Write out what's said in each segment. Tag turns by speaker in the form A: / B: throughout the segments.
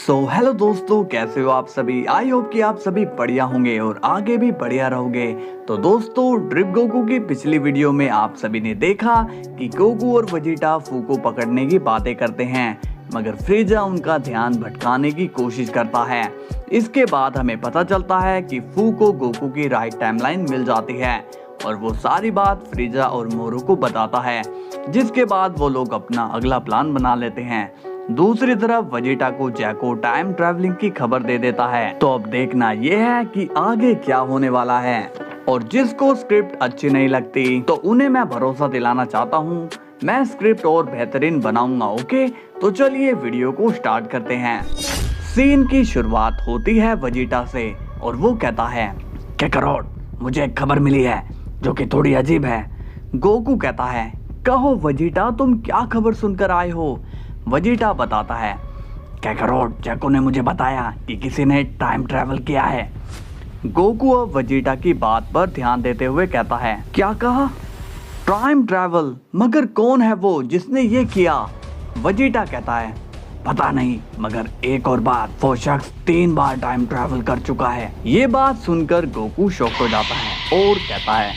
A: Hello दोस्तों, कैसे हो आप सभी। आई होप कि आप सभी बढ़िया होंगे और आगे भी बढ़िया रहोगे। तो दोस्तों, ड्रिप गोकू की पिछली वीडियो में आप सभी ने देखा कि गोकू और वेजिटा फू को पकड़ने की बातें करते हैं, मगर फ्रीजा उनका ध्यान भटकाने की कोशिश करता है। इसके बाद हमें पता चलता है कि फू को गोकू की राइट टाइमलाइन मिल जाती है और वो सारी बात फ्रीजा और मोरू को बताता है, जिसके बाद वो लोग अपना अगला प्लान बना लेते हैं। दूसरी तरफ वेजिटा को जैको टाइम ट्रैवलिंग की खबर दे देता है। तो अब देखना ये है कि आगे क्या होने वाला है। और जिसको स्क्रिप्ट अच्छी नहीं लगती तो उन्हें मैं भरोसा दिलाना चाहता हूँ, मैं स्क्रिप्ट और बेहतरीन बनाऊंगा। ओके, तो चलिए वीडियो को स्टार्ट करते हैं। सीन की शुरुआत होती है वेजिटा से और वो कहता है, काकारोट, मुझे एक खबर मिली है जो कि थोड़ी अजीब है। गोकू कहता है, कहो वेजिटा, तुम क्या खबर सुनकर आए हो। वेजिटा बताता है, काकारोट, जैको ने मुझे बताया कि किसी ने टाइम ट्रैवल किया है। गोकू अब वेजिटा की बात पर ध्यान देते हुए कहता है, क्या कहा, टाइम ट्रैवल, मगर कौन है वो जिसने ये किया। वेजिटा कहता है, पता नहीं, मगर एक और बात, वो शख्स 3 बार टाइम ट्रैवल कर चुका है। ये बात सुनकर गोकू शॉक हो जाता है और कहता है,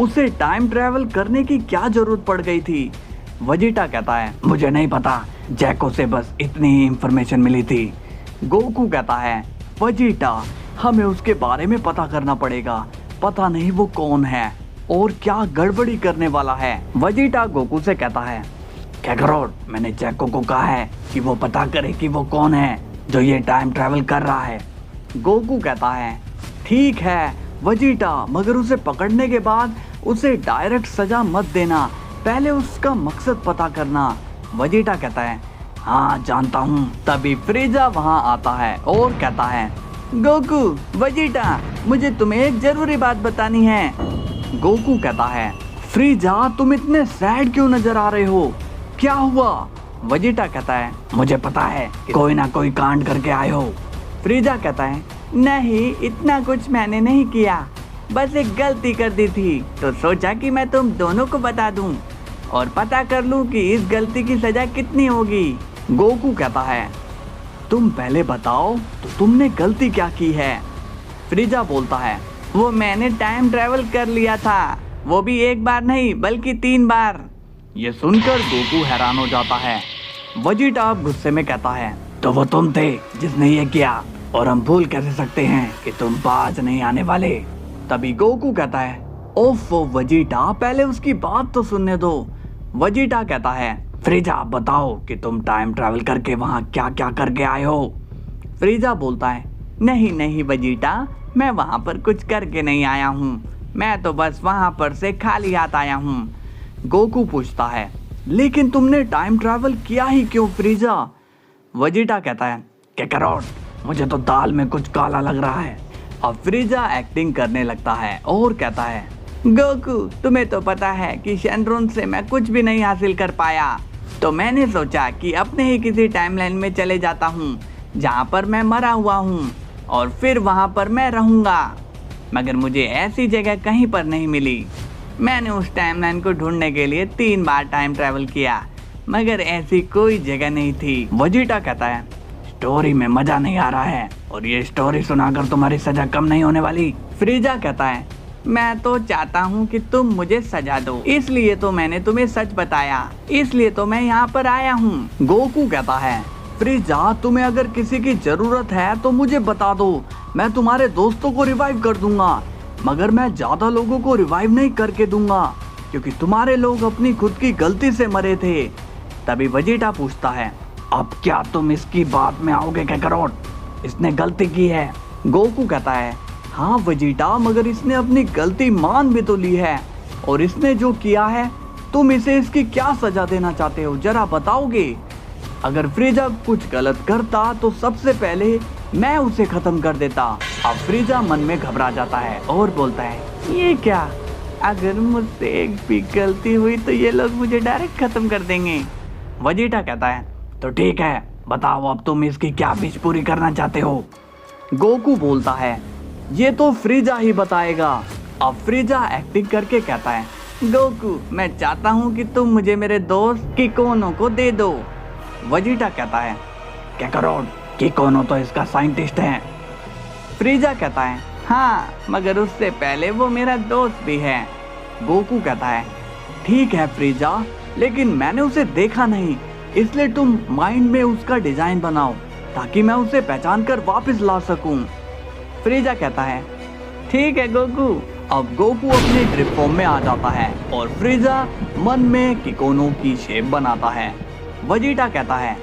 A: उसे टाइम ट्रैवल करने की क्या जरूरत पड़ गई थी। वेजिटा कहता है, मुझे नहीं पता, जैको से बस इतनी ही इंफॉर्मेशन मिली थी। गोकू कहता है, वेजिटा, हमें उसके बारे में पता करना पड़ेगा, पता नहीं वो कौन है और क्या गड़बड़ी करने वाला है। वेजिटा गोकू से कहता है, काकारोट, मैंने जैको को कहा है कि वो पता करे कि वो कौन है जो ये टाइम ट्रैवल कर रहा है। गोकू कहता है, ठीक है वेजिटा, मगर उसे पकड़ने के बाद उसे डायरेक्ट सजा मत देना, पहले उसका मकसद पता करना। वेजिटा कहता है, हाँ जानता हूँ। तभी फ्रीजा वहाँ आता है और कहता है, गोकू, वेजिटा, मुझे तुम्हें एक जरूरी बात बतानी है। गोकू कहता है, फ्रीजा, तुम इतने सैड क्यों नजर आ रहे हो, क्या हुआ। वेजिटा कहता है, मुझे पता है कोई ना कोई कांड करके आए हो। फ्रीजा कहता है, नहीं, इतना कुछ मैंने नहीं किया, बस एक गलती कर दी थी, तो सोचा कि मैं तुम दोनों को बता दूं और पता कर लूं कि इस गलती की सजा कितनी होगी। गोकू कहता है, तुम पहले बताओ तो तुमने गलती क्या की है। फ्रीजा बोलता है, वो मैंने टाइम ट्रैवल कर लिया था, वो भी एक बार नहीं बल्कि 3 बार। ये सुनकर गोकू हैरान हो जाता है। वेजिटा गुस्से में कहता है, तो वो तुम थे जिसने ये किया, और हम भूल कैसे सकते हैं कि तुम बाज नहीं आने वाले। तभी गोकू कहता है, ओफो वेजिटा, पहले उसकी बात तो सुनने दो। वेजिटा कहता है, फ्रीजा, बताओ कि तुम टाइम ट्रैवल करके वहाँ क्या क्या करके आए हो। फ्रीजा बोलता है, नहीं नहीं वेजिटा, मैं वहाँ पर कुछ करके नहीं आया हूँ, मैं तो बस वहाँ पर से खाली हाथ आया हूँ। गोकू पूछता है, लेकिन तुमने टाइम ट्रैवल किया ही क्यों फ्रीजा। वेजिटा कहता है, काकारोट, मुझे तो दाल में कुछ काला लग रहा है। अब फ्रीजा एक्टिंग करने लगता है और कहता है, गोकू, तुम्हें तो पता है कि शेनरॉन से मैं कुछ भी नहीं हासिल कर पाया, तो मैंने सोचा कि अपने ही किसी टाइमलाइन में चले जाता हूँ जहाँ पर मैं मरा हुआ हूँ और फिर वहाँ पर मैं रहूँगा, मगर मुझे ऐसी जगह कहीं पर नहीं मिली। मैंने उस टाइमलाइन को ढूंढने के लिए 3 बार टाइम ट्रैवल किया, मगर ऐसी कोई जगह नहीं थी। वेजिटा कहता है, स्टोरी में मजा नहीं आ रहा है और ये स्टोरी सुनाकर तुम्हारी सजा कम नहीं होने वाली। फ्रीजा कहता है, मैं तो चाहता हूँ कि तुम मुझे सजा दो, इसलिए तो मैंने तुम्हें सच बताया, इसलिए तो मैं यहाँ पर आया हूँ। गोकू कहता है, फ्रीजा, तुम्हें अगर किसी की जरूरत है तो मुझे बता दो, मैं तुम्हारे दोस्तों को रिवाइव कर दूंगा, मगर मैं ज्यादा लोगों को रिवाइव नहीं करके दूंगा क्योंकि तुम्हारे लोग अपनी खुद की गलती से मरे थे। तभी वेजिटा पूछता है, अब क्या तुम इसकी बात में आओगे काकारोट, इसने गलती की है। गोकू कहता है, हाँ वेजिटा, मगर इसने अपनी गलती मान भी तो ली है, और इसने जो किया है तुम इसे इसकी क्या सजा देना चाहते हो, जरा बताओगे। अगर फ्रीजा कुछ गलत करता तो सबसे पहले मैं उसे खत्म कर देता। अब फ्रीजा मन में घबरा जाता है और बोलता है, ये क्या, अगर मुझसे एक भी गलती हुई तो ये लोग मुझे डायरेक्ट खत्म कर देंगे। वेजिटा कहता है, तो ठीक है, बताओ अब तुम इसकी क्या विश पूरी करना चाहते हो। गोकू बोलता है, ये तो फ्रीजा ही बताएगा। अब फ्रीजा एक्टिंग करके कहता है, गोकू, मैं चाहता हूँ कि तुम मुझे मेरे दोस्त किकोनो को दे दो। वेजिटा कहता है, काकारोट, कि कोनो तो इसका साइंटिस्ट है। फ्रीजा कहता है हाँ, मगर उससे पहले वो मेरा दोस्त भी है। गोकू कहता है ठीक है फ्रीजा, लेकिन मैंने उसे देखा नहीं, इसलिए तुम माइंड में उसका डिजाइन बनाओ ताकि मैं उसे पहचान कर वापस ला सकूं। फ्रीजा कहता है ठीक है गोकू। अब गोकू अपने ड्रिप फॉर्म में आ जाता है और फ्रीजा मन में किकोनो की शेप बनाता है। वजीटा कहता है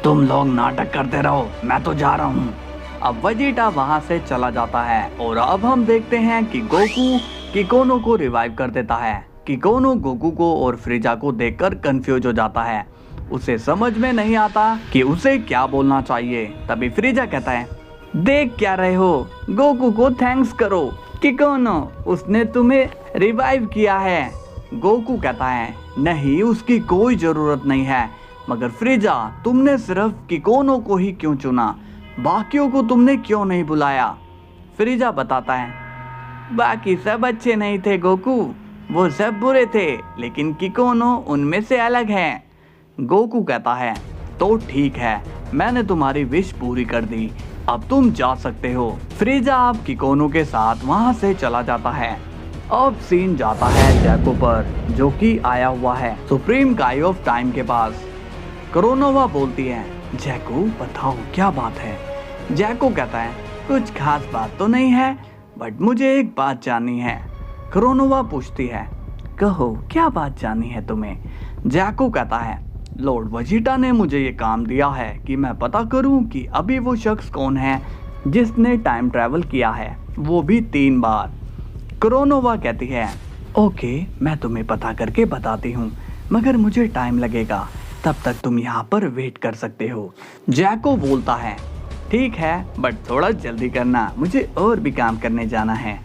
A: तुम लोग नाटक करते रहो, मैं तो जा रहा हूँ। अब वजीटा वहां से चला जाता है और अब हम देखते हैं कि गोकू किकोनो को रिवाइव कर देता है। किकोनो गोकू को और फ्रीजा को देखकर कंफ्यूज हो जाता है, उसे समझ में नहीं आता कि उसे क्या बोलना चाहिए। तभी फ्रीजा कहता है देख क्या रहे हो, गोकू को थैंक्स करो, किकोनो उसने तुम्हें रिवाइव किया है। गोकू कहता है नहीं, उसकी कोई जरूरत नहीं है, मगर फ्रीजा तुमने सिर्फ किकोनो को ही क्यों चुना, बाकियों को तुमने क्यों नहीं बुलाया। फ्रीजा बताता है बाकी सब अच्छे नहीं थे गोकू, वो सब बुरे थे, लेकिन किकोनो उनमें से अलग है। गोकू कहता है तो ठीक है, मैंने तुम्हारी विश पूरी कर दी, अब तुम जा सकते हो। फ्रीजा अब किकोनो के साथ वहां से चला जाता है। अब सीन जाता है जैको पर, जो कि आया हुआ है सुप्रीम गाय ऑफ टाइम के पास। क्रोनोवा बोलती है जैको बताओ क्या बात है। जैको कहता है कुछ खास बात तो नहीं है, बट मुझे एक बात जाननी है। क्रोनोवा पूछती है कहो क्या बात जाननी है तुम्हें। जैको कहता है लॉर्ड वजीटा ने मुझे ये काम दिया है कि मैं पता करूं कि अभी वो शख्स कौन है जिसने टाइम ट्रैवल किया है, वो भी 3 बार। क्रोनोवा कहती है ओके, मैं तुम्हें पता करके बताती हूँ, मगर मुझे टाइम लगेगा, तब तक तुम यहाँ पर वेट कर सकते हो। जैको बोलता है ठीक है, बट थोड़ा जल्दी करना, मुझे और भी काम करने जाना है।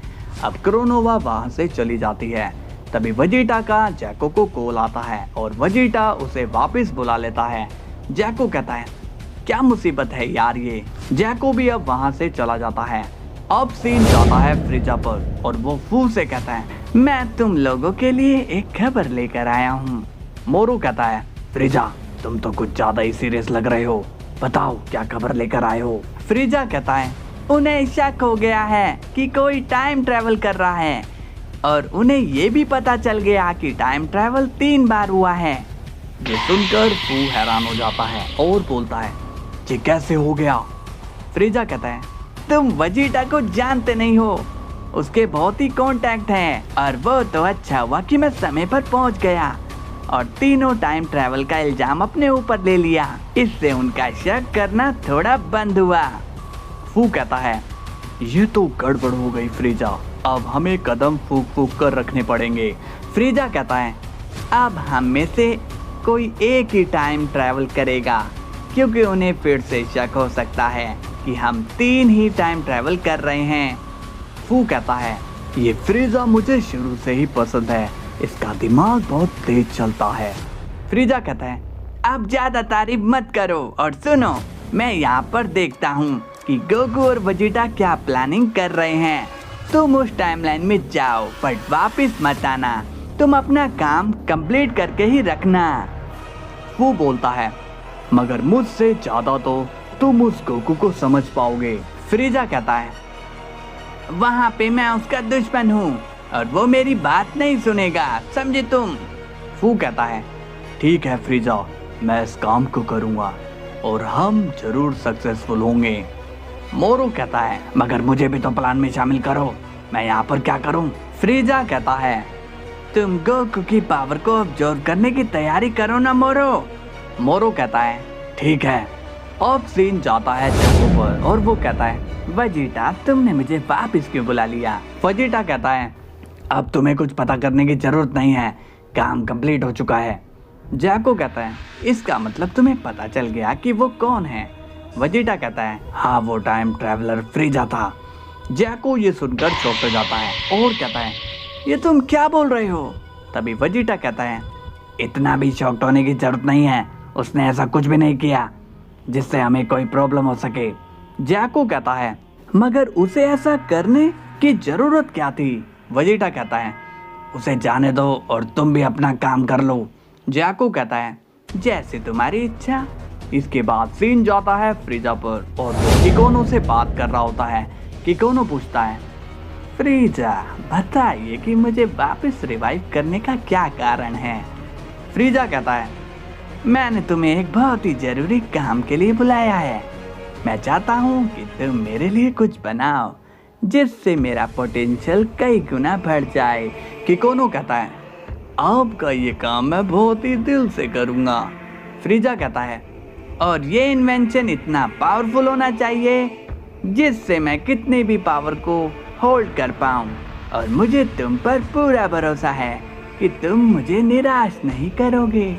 A: अब क्रोनोवा वहाँ से चली जाती है। तभी वजीटा का जैको को कॉल आता है और वजीटा उसे वापस बुला लेता है। जैको कहता है क्या मुसीबत है यार ये। जैको भी अब वहाँ से चला जाता है। अब सीन जाता है फ्रीजा पर और वो फू से कहता है मैं तुम लोगों के लिए एक खबर लेकर आया हूँ। मोरू कहता है फ्रीजा तुम तो कुछ ज्यादा ही सीरियस लग रहे हो, बताओ क्या खबर लेकर आए हो। फ्रीजा कहता है उन्हें शक हो गया है कि कोई टाइम ट्रैवल कर रहा है और उन्हें ये भी पता चल गया कि टाइम ट्रैवल 3 बार हुआ है। ये सुनकर फू हैरान हो जाता है और बोलता है ये कैसे हो गया। फ्रीजा कहता है तुम वजीटा को जानते नहीं हो, उसके बहुत ही कांटेक्ट हैं और वो तो अच्छा हुआ कि मैं समय पर पहुंच गया और तीनों टाइम ट्रैवल का इल्जाम अपने ऊपर ले लिया, इससे उनका शक करना थोड़ा बंद हुआ। फू कहता है ये तो गड़बड़ हो गई फ्रीजा, अब हमें कदम फूक फूक कर रखने पड़ेंगे। फ्रीजा कहता है अब हम में से कोई एक ही टाइम ट्रैवल करेगा, क्योंकि उन्हें फिर से शक हो सकता है कि हम 3 ही टाइम ट्रैवल कर रहे हैं। फू कहता है ये फ्रीजा मुझे शुरू से ही पसंद है, इसका दिमाग बहुत तेज चलता है। फ्रीजा कहता है अब ज्यादा तारीफ मत करो और सुनो, मैं यहाँ पर देखता हूँ कि गोकू और वजीटा क्या प्लानिंग कर रहे हैं। तुम उस टाइमलाइन में जाओ बट वापस मत आना, तुम अपना काम कंप्लीट करके ही रखना। वो बोलता है मगर मुझसे ज्यादा तो तुम उस गोकू को समझ पाओगे। फ्रीजा कहता है वहाँ पे मैं उसका दुश्मन हूँ और वो मेरी बात नहीं सुनेगा, समझे तुम। फू कहता है ठीक है फ्रीजा, मैं इस काम को करूँगा और हम जरूर सक्सेसफुल होंगे। मोरू कहता है मगर मुझे भी तो प्लान में शामिल करो, मैं यहाँ पर क्या करूँ। फ्रीजा कहता है तुम गोकू की पावर को ऑब्जर्व करने की तैयारी करो ना मोरू। मोरू कहता है ठीक है। अब सीन जाता है जैको पर और वो कहता है वजीटा तुमने मुझे वापस क्यों बुला लिया। वजीटा कहता है अब तुम्हें कुछ पता करने की जरूरत नहीं है, काम कंप्लीट हो चुका है। जैको कहता है इसका मतलब तुम्हें पता चल गया कि वो कौन है। वजीटा कहता है हाँ, वो टाइम ट्रैवलर फ्रीजा था। जैको ये सुनकर चौंक हो जाता है और कहता है ये तुम क्या बोल रहे हो। तभी वजीटा कहता है इतना भी शॉक्ड होने की जरूरत नहीं है, उसने ऐसा कुछ भी नहीं किया जिससे हमें कोई प्रॉब्लम हो सके। जैको कहता है मगर उसे ऐसा करने की जरूरत क्या थी। वजीटा कहता है उसे जाने दो और तुम भी अपना काम कर लो। जैको कहता है जैसे तुम्हारी इच्छा। इसके बाद सीन जाता है फ्रीजा पर और वो किकोनो से बात कर रहा होता है। किकोनो पूछता है, फ्रीजा बताइए कि मुझे वापस रिवाइव करने का क्या कारण है। फ्रीजा कहता है, मैंने तुम्हें एक बहुत ही जरूरी काम के लिए बुलाया है। मैं चाहता हूँ कि तुम मेरे लिए कुछ बनाओ जिससे मेरा पोटेंशियल कई गुना बढ़ जाए। किकोनो कहता है, आपका ये काम मैं बहुत ही दिल से करूँगा। फ्रीजा कहता है, और ये इन्वेंशन इतना पावरफुल होना चाहिए जिससे मैं कितने भी पावर को होल्ड कर पाऊँ, और मुझे तुम पर पूरा भरोसा है कि तुम मुझे निराश नहीं करोगे।